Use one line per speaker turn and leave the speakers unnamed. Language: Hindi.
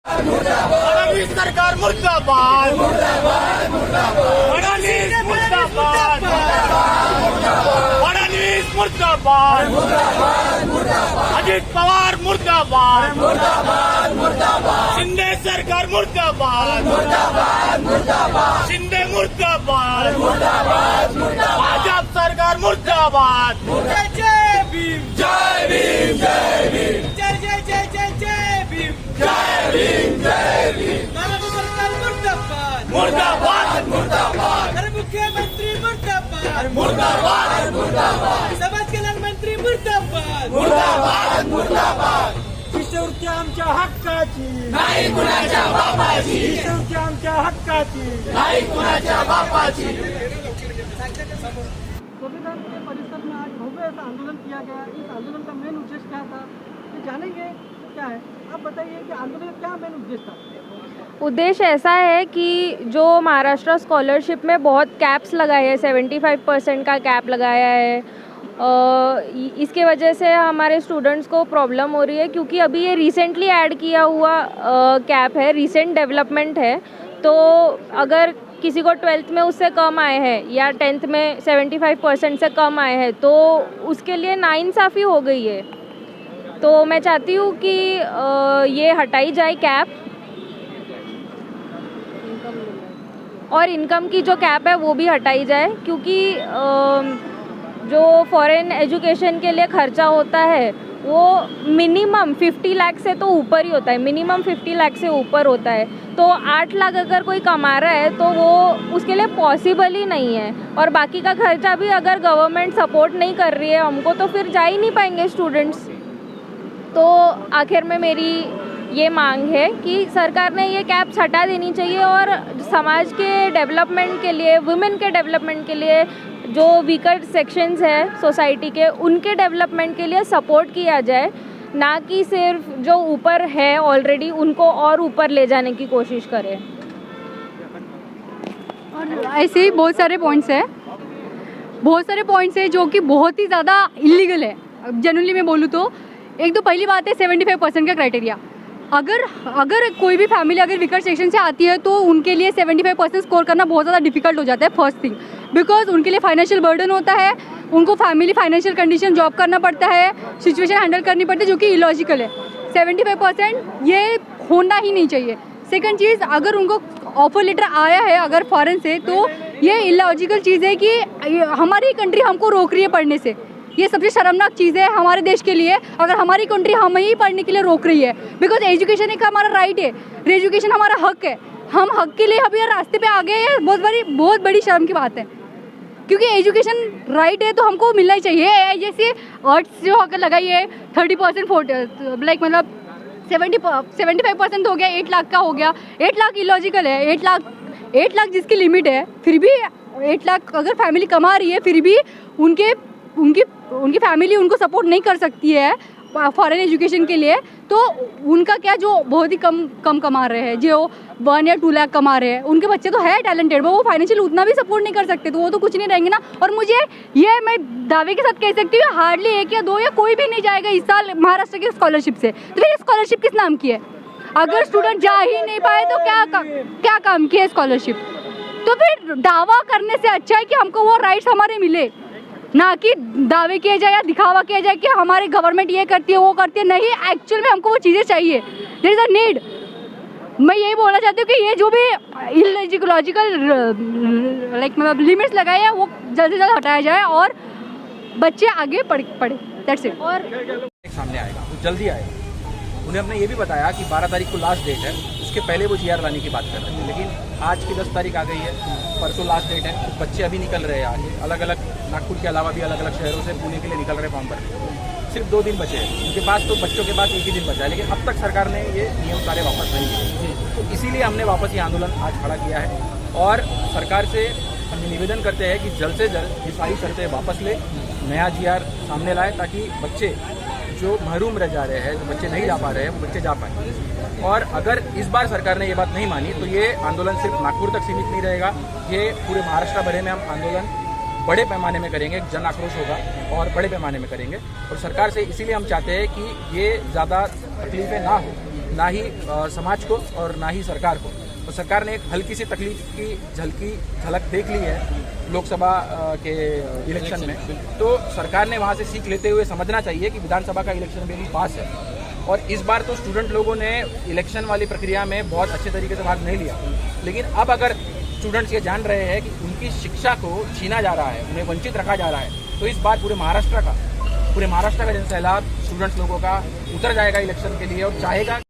फडणवीस सरकार मुर्दाबाद, फडणवीस मुर्दाबाद, फडणवीस मुर्दाबाद, अजित पवार मुर्दाबाद, शिंदे सरकार मुर्दाबाद, शिंदे मुर्दाबाद, भाजप सरकार मुर्दाबाद। जय जय भीम, जय भीम, जय भीम, जय जय जय जय जय भीम, जय भीम, जय भीम। महाराष्ट्र सरकार मुर्दाबाद, मुर्दाबाद, मुर्दाबाद। अरे मुख्यमंत्री मुर्दाबाद, मुर्दाबाद, मुर्दाबाद। समाज कल्याण मंत्री मुर्दाबाद, मुर्दाबाद, मुर्दाबाद। शिष्यवृत्ती आमच्या हक्काची, नाही कुणाच्या बापाची, शिष्यवृत्ती आमच्या हक्काची, नाही कुणाच्या बापाची।
संविधान के परिसर में आज भव्य ऐसा आंदोलन किया गया। इस आंदोलन का मेन उद्देश्य क्या था, ये जानेंगे क्या है। आप बताइए कि आंदोलन का क्या मेन उद्देश्य था।
उद्देश्य ऐसा है कि जो महाराष्ट्र स्कॉलरशिप में बहुत कैप्स लगाए हैं, 75% का कैप लगाया है, इसके वजह से हमारे स्टूडेंट्स को प्रॉब्लम हो रही है, क्योंकि अभी ये रिसेंटली ऐड किया हुआ कैप है, रिसेंट डेवलपमेंट है। तो अगर किसी को 12th में उससे कम आए हैं या 10th में 75% से कम आए हैं, तो उसके लिए नाइंसाफ़ी हो गई है। तो मैं चाहती हूँ कि ये हटाई जाए कैप, और इनकम की जो कैप है वो भी हटाई जाए, क्योंकि जो फॉरेन एजुकेशन के लिए खर्चा होता है वो मिनिमम 50 लाख से तो ऊपर ही होता है, मिनिमम 50 लाख से ऊपर होता है। तो 8 लाख अगर कोई कमा रहा है तो वो उसके लिए पॉसिबल ही नहीं है। और बाकी का खर्चा भी अगर गवर्नमेंट सपोर्ट नहीं कर रही है हमको, तो फिर जा ही नहीं पाएंगे स्टूडेंट्स। तो आखिर में मेरी ये मांग है कि सरकार ने ये कैप्स हटा देनी चाहिए, और समाज के डेवलपमेंट के लिए, वुमेन के डेवलपमेंट के लिए, जो वीकर सेक्शंस है सोसाइटी के, उनके डेवलपमेंट के लिए सपोर्ट किया जाए, ना कि सिर्फ जो ऊपर है ऑलरेडी उनको और ऊपर ले जाने की कोशिश करें।
और ऐसे ही बहुत सारे पॉइंट्स हैं जो कि बहुत ही ज़्यादा इलीगल है। जनरली मैं बोलूँ तो एक तो पहली बात है 75% का क्राइटेरिया। अगर कोई भी फैमिली अगर वीकर सेक्शन से आती है तो उनके लिए 75% स्कोर करना बहुत ज़्यादा डिफिकल्ट हो जाता है, फर्स्ट थिंग, बिकॉज उनके लिए फाइनेंशियल बर्डन होता है, उनको फैमिली फाइनेंशियल कंडीशन जॉब करना पड़ता है, सिचुएशन हैंडल करनी पड़ती है, जो कि इलॉजिकल है। 75% ये होना ही नहीं चाहिए। सेकंड चीज़, अगर उनको ऑफर लेटर आया है अगर फॉरेन से, तो ये इलॉजिकल चीज़ है कि हमारी कंट्री हमको रोक रही है पढ़ने से। ये सबसे शर्मनाक चीज़ है हमारे देश के लिए, अगर हमारी कंट्री हमें ही पढ़ने के लिए रोक रही है। बिकॉज एजुकेशन एक हमारा राइट है, एजुकेशन हमारा हक है। हम हक के लिए अभी रास्ते पे आ गए हैं, बहुत बड़ी शर्म की बात है, क्योंकि एजुकेशन राइट है तो हमको मिलना ही चाहिए। जैसे आर्ट्स जो अगर लगाई है 30% लाइक मतलब 75% हो गया, 8 लाख का हो गया। 8 लाख इलॉजिकल है। 8 लाख जिसकी लिमिट है, फिर भी 8 लाख अगर फैमिली कमा रही है, फिर भी उनकी फैमिली उनको सपोर्ट नहीं कर सकती है फॉरेन एजुकेशन के लिए। तो उनका क्या, जो बहुत ही कम कमा रहे हैं, जो 1 या 2 लाख कमा रहे हैं, उनके बच्चे तो है टैलेंटेड, वो फाइनेंशियल उतना भी सपोर्ट नहीं कर सकते, तो वो तो कुछ नहीं रहेंगे ना। और मुझे ये मैं दावे के साथ कह सकती हूँ, हार्डली 1 या 2 या कोई भी नहीं जाएगा इस साल महाराष्ट्र की स्कॉलरशिप से। तो फिर स्कॉलरशिप किस नाम की है? अगर स्टूडेंट जा ही नहीं पाए तो क्या काम की है स्कॉलरशिप? तो फिर दावा करने से अच्छा है कि हमको वो राइट्स हमारे मिले, ना कि दावे किए जाए या दिखावा किया जाए कि हमारी गवर्नमेंट ये करती है वो करती है। नहीं, एक्चुअल में हमको वो चीज़ें चाहिए, देयर इज़ अ नीड। मैं यही बोलना चाहती हूँ कि ये जो भी इलॉजिकल लाइक मतलब लिमिट्स लगाए हैं वो जल्द से जल्द हटाया जाए और बच्चे आगे पढ़े। That's it. और
सामने आएगा, वो जल्दी आएगा। उन्हें हमने ये भी बताया कि 12 तारीख को लास्ट डेट है, उसके पहले वो GR लाने की बात कर रहे थे, लेकिन आज की 10 तारीख आ गई है, परसों लास्ट डेट है। कुछ बच्चे अभी निकल रहे हैं आगे, अलग अलग नागपुर के अलावा भी अलग अलग शहरों से पुणे के लिए निकल रहे फॉर्म भरने। सिर्फ 2 दिन बचे हैं उनके पास, तो बच्चों के पास 1 ही दिन बचा है, लेकिन अब तक सरकार ने ये नियम सारे वापस नहीं किए। तो इसीलिए हमने वापस ये आंदोलन आज खड़ा किया है, और सरकार से हम निवेदन करते हैं कि जल्द से जल्द ये सारी शर्तें वापस ले, नया GR सामने लाए, ताकि बच्चे जो महरूम रह जा रहे हैं, जो बच्चे नहीं जा पा रहे हैं, वो बच्चे जा पाएँ। और अगर इस बार सरकार ने ये बात नहीं मानी तो ये आंदोलन सिर्फ नागपुर तक सीमित नहीं रहेगा, ये पूरे महाराष्ट्र भरे में हम आंदोलन बड़े पैमाने में करेंगे, जन आक्रोश होगा और बड़े पैमाने में करेंगे। और सरकार से इसीलिए हम चाहते हैं कि ये ज़्यादा तकलीफें ना हो, ना ही समाज को और ना ही सरकार को। तो सरकार ने एक हल्की सी तकलीफ की झलक देख ली है लोकसभा के इलेक्शन में, तो सरकार ने वहाँ से सीख लेते हुए समझना चाहिए कि विधानसभा का इलेक्शन भी पास है। और इस बार तो स्टूडेंट लोगों ने इलेक्शन वाली प्रक्रिया में बहुत अच्छे तरीके से भाग नहीं लिया, लेकिन अब अगर स्टूडेंट्स ये जान रहे हैं कि उनकी शिक्षा को छीना जा रहा है, उन्हें वंचित रखा जा रहा है, तो इस बार पूरे महाराष्ट्र का जनसैलाब स्टूडेंट्स लोगों का उतर जाएगा इलेक्शन के लिए और चाहेगा